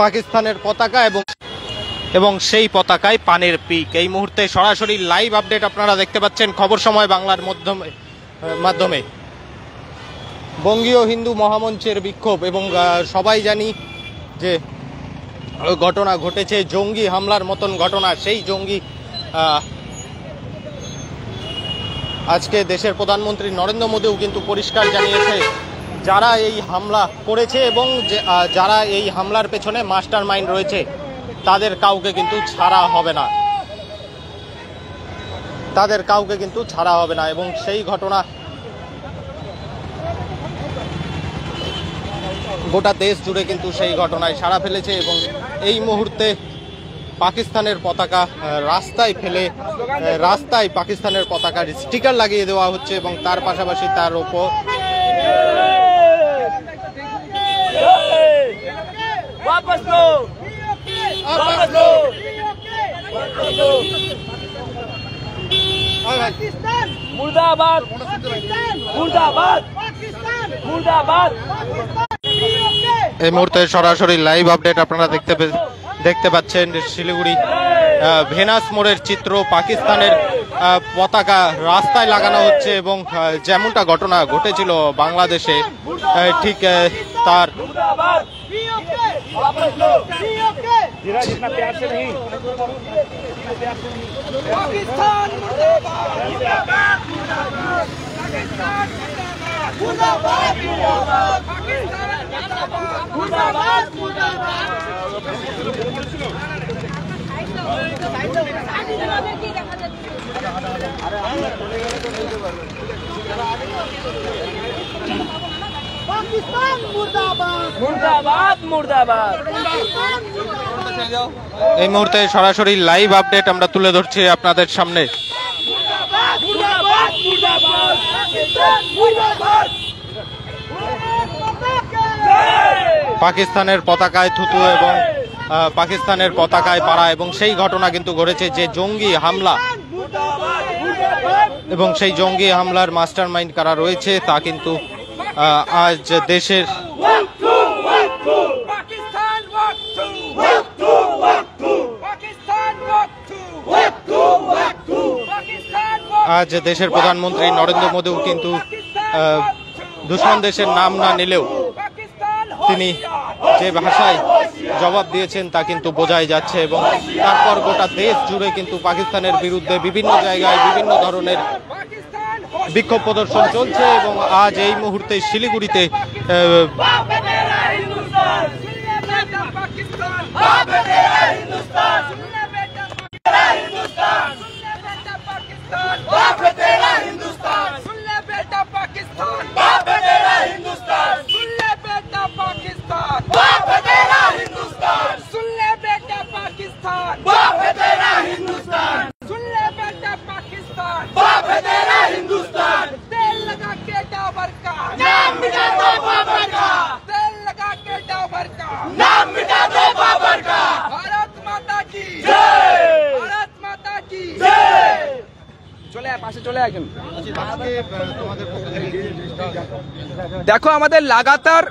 পাকিস্তানের পতাকা এবং সেই পতাকায় পানের পিক। এই মুহূর্তে সরাসরি লাইভ আপডেট আপনারা দেখতে পাচ্ছেন খবর সময় বাংলার মাধ্যমে। বঙ্গীয় হিন্দু মহামঞ্চের বিক্ষোভ এবং সবাই জানি যে ঘটনা ঘটেছে জঙ্গি হামলার মতন ঘটনা। সেই জঙ্গি আজকে দেশের প্রধানমন্ত্রী নরেন্দ্র মোদীও কিন্তু পরিষ্কার জানিয়েছে যারা এই হামলা করেছে এবং যারা এই হামলার পেছনে মাস্টার মাইন্ড রয়েছে তাদের কাউকে কিন্তু ছাড়া হবে না, এবং সেই ঘটনা গোটা দেশ জুড়ে কিন্তু সেই ঘটনায় সাড়া ফেলেছে এবং এই মুহূর্তে পাকিস্তানের পতাকা রাস্তায় পাকিস্তানের পতাকার স্টিকার লাগিয়ে দেওয়া হচ্ছে এবং তার পাশাপাশি তার উপর मुर्दाबाद मुर्दाबाद मुर्दाबाद। এই মুহূর্তে সরাসরি লাইভ আপডেট আপনারা দেখতে পাচ্ছেন শিলিগুড়ি ভেনাস মোড়ের চিত্র। পাকিস্তানের পতাকা রাস্তায় লাগানো হচ্ছে এবং যেমনটা ঘটনা ঘটেছিল বাংলাদেশে ঠিক তার এই মুহূর্তে সরাসরি লাইভ আপডেট আমরা তুলে ধরছি আপনাদের সামনে। পাকিস্তানের পতাকায় থুতু এবং পাকিস্তানের পতাকায় পাড়া এবং সেই ঘটনা কিন্তু ঘটেছে যে জঙ্গি হামলা এবং সেই জঙ্গি হামলার মাস্টার মাইন্ড কারা রয়েছে তা কিন্তু আজ দেশের প্রধানমন্ত্রী নরেন্দ্র মোদীও কিন্তু দুশ্মন দেশের নাম না নিলেও তিনি যে ভাষায় জবাব দিয়েছেন তা কিন্তু বোঝাই যাচ্ছে এবং তারপর গোটা দেশ জুড়ে কিন্তু পাকিস্তানের বিরুদ্ধে বিভিন্ন জায়গায় বিভিন্ন ধরনের বিক্ষোভ প্রদর্শন চলছে এবং আজ এই মুহূর্তে শিলিগুড়িতে দেখো আমাদের লাগাতার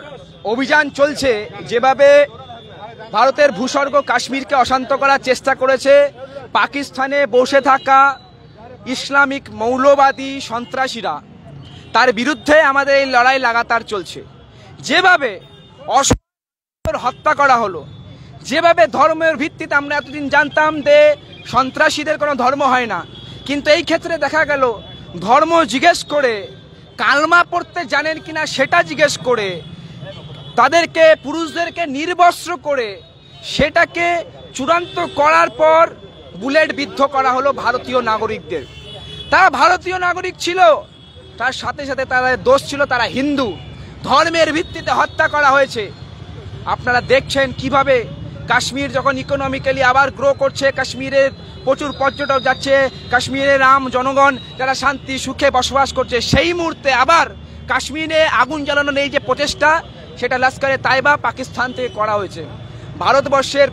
অভিযান চলছে। যেভাবে ভারতের ভূস্বর্গ কাশ্মীরকে অশান্ত করার চেষ্টা করেছে পাকিস্তানে বসে থাকা ইসলামিক মৌলবাদী সন্ত্রাসীরা, তার বিরুদ্ধে আমাদের এই লড়াই লাগাতার চলছে। যেভাবে হত্যা করা হলো, যেভাবে ধর্মের ভিত্তিতে আমরা এতদিন জানতাম যে সন্ত্রাসীদের কোনো ধর্ম হয় না, কিন্তু এই ক্ষেত্রে দেখা গেল ধর্ম জিজ্ঞেস করে, কালমা পড়তে জানেন কিনা সেটা জিজ্ঞেস করে, তাদেরকে পুরুষদেরকে নির্বস্ত্র করে সেটাকে চূড়ান্ত করার পর বুলেট বিদ্ধ করা হলো ভারতীয় নাগরিকদের। তারা ভারতীয় নাগরিক ছিল, তার সাথে সাথে তাদের দোষ ছিল তারা হিন্দু। ধর্মের ভিত্তিতে হত্যা করা হয়েছে। আপনারা দেখছেন কিভাবে কাশ্মীর যখন ইকোনমিক্যালি আবার গ্রো করছে, কাশ্মীরের প্রচুর পর্যটক যাচ্ছে, কাশ্মীরের জনগণ যারা শান্তি সুখে বসবাস করছে, সেই মুহূর্তে আবার কাশ্মীরে আগুন জ্বালানোর এই যে প্রচেষ্টা, সেটা লস্করে তাইবা পাকিস্তান থেকে করা হয়েছে। ভারতবর্ষের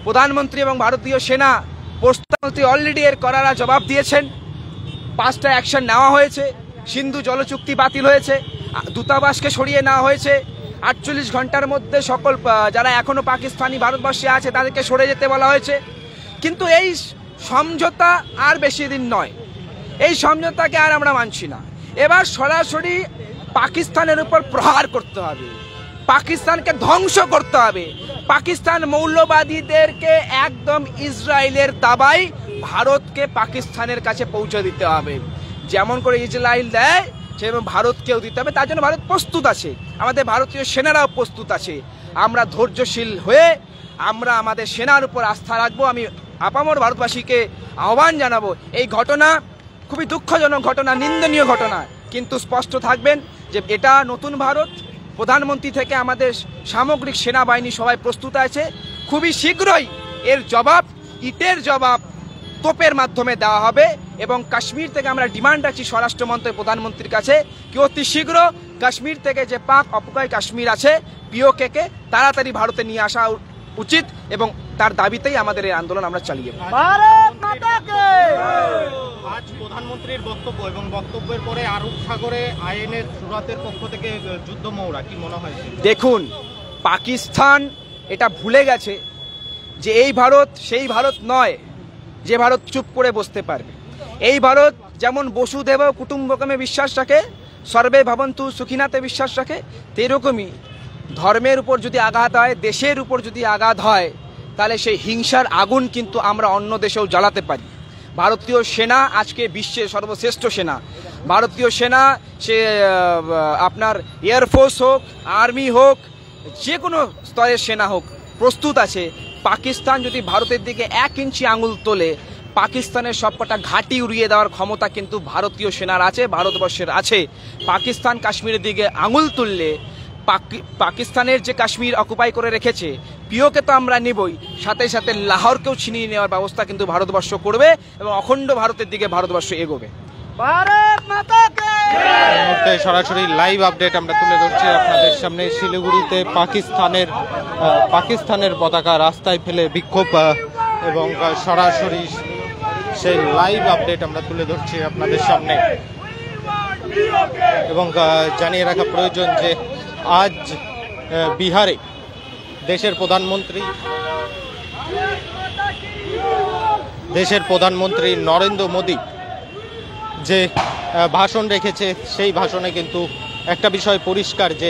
প্রধানমন্ত্রী এবং ভারতীয় সেনা প্রধানমন্ত্রী অলরেডি এর কড়া জবাব দিয়েছেন। 5টা অ্যাকশন নেওয়া হয়েছে। সিন্ধু জলচুক্তি বাতিল হয়েছে, দূতাবাসকে সরিয়ে নেওয়া হয়েছে, 48 ঘন্টার মধ্যে সকল যারা এখনো পাকিস্তানি ভারতবর্ষে আছে তাদেরকে সরে যেতে বলা হয়েছে। কিন্তু এই সমঝোতা আর বেশি দিন নয়, এই সমঝোতাকে আর আমরা মানছি না। এবার সরাসরি পাকিস্তানের উপর প্রহার করতে হবে, পাকিস্তানকে ধ্বংস করতে হবে, পাকিস্তান মৌলবাদীদেরকে একদম ইসরায়েলের দাবায় ভারতকে পাকিস্তানের কাছে পৌঁছে দিতে হবে। যেমন করে ইসরায়েল দেয় সেরকম ভারতকেও দিতে হবে। তার জন্য ভারত প্রস্তুত আছে, আমাদের ভারতীয় সেনারাও প্রস্তুত আছে। আমরা ধৈর্যশীল হয়ে আমরা আমাদের সেনার উপর আস্থা রাখবো। আমি আপামর ভারতবাসীকে আহ্বান জানাবো, এই ঘটনা খুবই দুঃখজনক ঘটনা, নিন্দনীয় ঘটনা, কিন্তু স্পষ্ট থাকবেন যে এটা নতুন ভারত। প্রধানমন্ত্রী থেকে আমাদের সামগ্রিক সেনাবাহিনী সবাই প্রস্তুত আছে। খুবই শীঘ্রই এর জবাব, ইটের জবাব তোপের মাধ্যমে দেওয়া হবে। এবং কাশ্মীর থেকে আমরা ডিমান্ড রাখছি স্বরাষ্ট্রমন্ত্রী প্রধানমন্ত্রীর কাছে কি অতি শীঘ্র কাশ্মীর থেকে যে পাক অপকারী কাশ্মীর আছে পিওকে তাড়াতাড়ি ভারতে নিয়ে আসা উচিত, এবং তার দাবিতেই আমাদের এই আন্দোলন আমরা চালিয়ে যাব। আজ প্রধানমন্ত্রীর বক্তব্য এবং বক্তব্যের পরে আরব সাগরে আইএনএস সুরাতের পক্ষ থেকে যুদ্ধ মহড়া, কি মনে হয়? দেখুন, পাকিস্তান এটা ভুলে গেছে যে এই ভারত সেই ভারত নয় যে ভারত চুপ করে বসতে পারবে। এই ভারত যেমন বসুধৈব কুটুম্বকমে বিশ্বাস রাখে, সর্বে ভবন্তু সুখিনাতে বিশ্বাস রাখে, তেরকমই ধর্মের উপর যদি আঘাত হয়, দেশের উপর যদি আঘাত হয়, তাহলে সেই হিংসার আগুন কিন্তু আমরা অন্য দেশেও জ্বালাতে পারি। ভারতীয় সেনা আজকে বিশ্বের সর্বশ্রেষ্ঠ সেনা। ভারতীয় সেনা সে আপনার এয়ারফোর্স হোক, আর্মি হোক, যে কোনো স্তরের সেনা হোক, প্রস্তুত আছে। পাকিস্তান যদি ভারতের দিকে 1 ইঞ্চি আঙুল তোলে, পাকিস্তানের সবকটা ঘাঁটি উড়িয়ে দেওয়ার ক্ষমতা কিন্তু ভারতীয় সেনার আছে, ভারতবর্ষের আছে। পাকিস্তান কাশ্মীরের দিকে আঙুল তুললে পাকিস্তানের যে কাশ্মীর অকুপাই করে রেখেছে পিওকে তো আমরা নিবই, সাথে সাথে লাহোরকেও ছিনিয়ে নেওয়ার ব্যবস্থা কিন্তু ভারতবর্ষ করবে এবং অখণ্ড ভারতের দিকে ভারতবর্ষ এগোবে। মুহূর্তে সরাসরি লাইভ আপডেট আমরা তুলে ধরছি আপনাদের সামনে। শিলিগুড়িতে পাকিস্তানের পতাকা রাস্তায় ফেলে বিক্ষোভ এবং সরাসরি সেই লাইভ আপডেট আমরা তুলে ধরছি আপনাদের সামনে। এবং জানিয়ে রাখা প্রয়োজন যে আজ বিহারে দেশের প্রধানমন্ত্রী নরেন্দ্র মোদী যে ভাষণ রেখেছে, সেই ভাষণে কিন্তু একটা বিষয় পরিষ্কার যে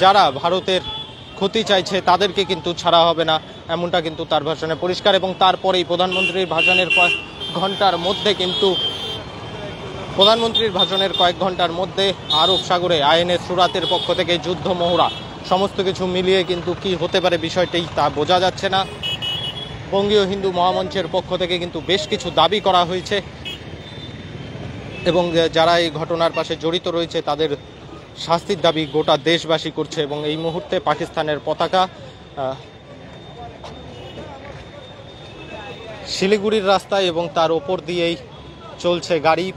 যারা ভারতের ক্ষতি চাইছে তাদেরকে কিন্তু ছাড়া হবে না, এমনটা কিন্তু তার ভাষণে পরিষ্কার। এবং তারপরেই প্রধানমন্ত্রীর ভাষণের কয়েক ঘন্টার মধ্যে আরব সাগরে আইএনএস সুরাতের পক্ষ থেকে যুদ্ধ মহড়া, সমস্ত কিছু মিলিয়ে কিন্তু কি হতে পারে বিষয়টি তা বোঝা যাচ্ছে না। বঙ্গীয় হিন্দু মহামঞ্চের পক্ষ থেকে কিন্তু বেশ কিছু দাবি করা হয়েছে এবং যারা এই ঘটনার পাশে জড়িত রয়েছে তাদের শাস্তির দাবি গোটা দেশবাসী করছে। এবং এই মুহূর্তে পাকিস্তানের পতাকা শিলিগুড়ির রাস্তায় এবং তার ওপর দিয়েই চলছে গাড়ি,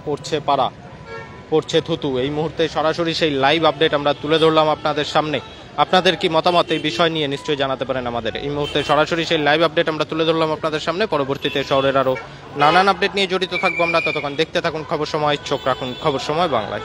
পড়ছে থুতু। এই মুহূর্তে সরাসরি সেই লাইভ আপডেট আমরা তুলে ধরলাম আপনাদের সামনে। আপনাদের কি মতামত এই বিষয় নিয়ে নিশ্চয়ই জানাতে পারেন আমাদের। এই মুহূর্তে সরাসরি সেই লাইভ আপডেট আমরা তুলে ধরলাম আপনাদের সামনে। পরবর্তীতে শহরের আরও নানান আপডেট নিয়ে জড়িত থাকবো আমরা। ততক্ষণ দেখতে থাকুন খবর সময়, চোখ রাখুন খবর সময় বাংলায়।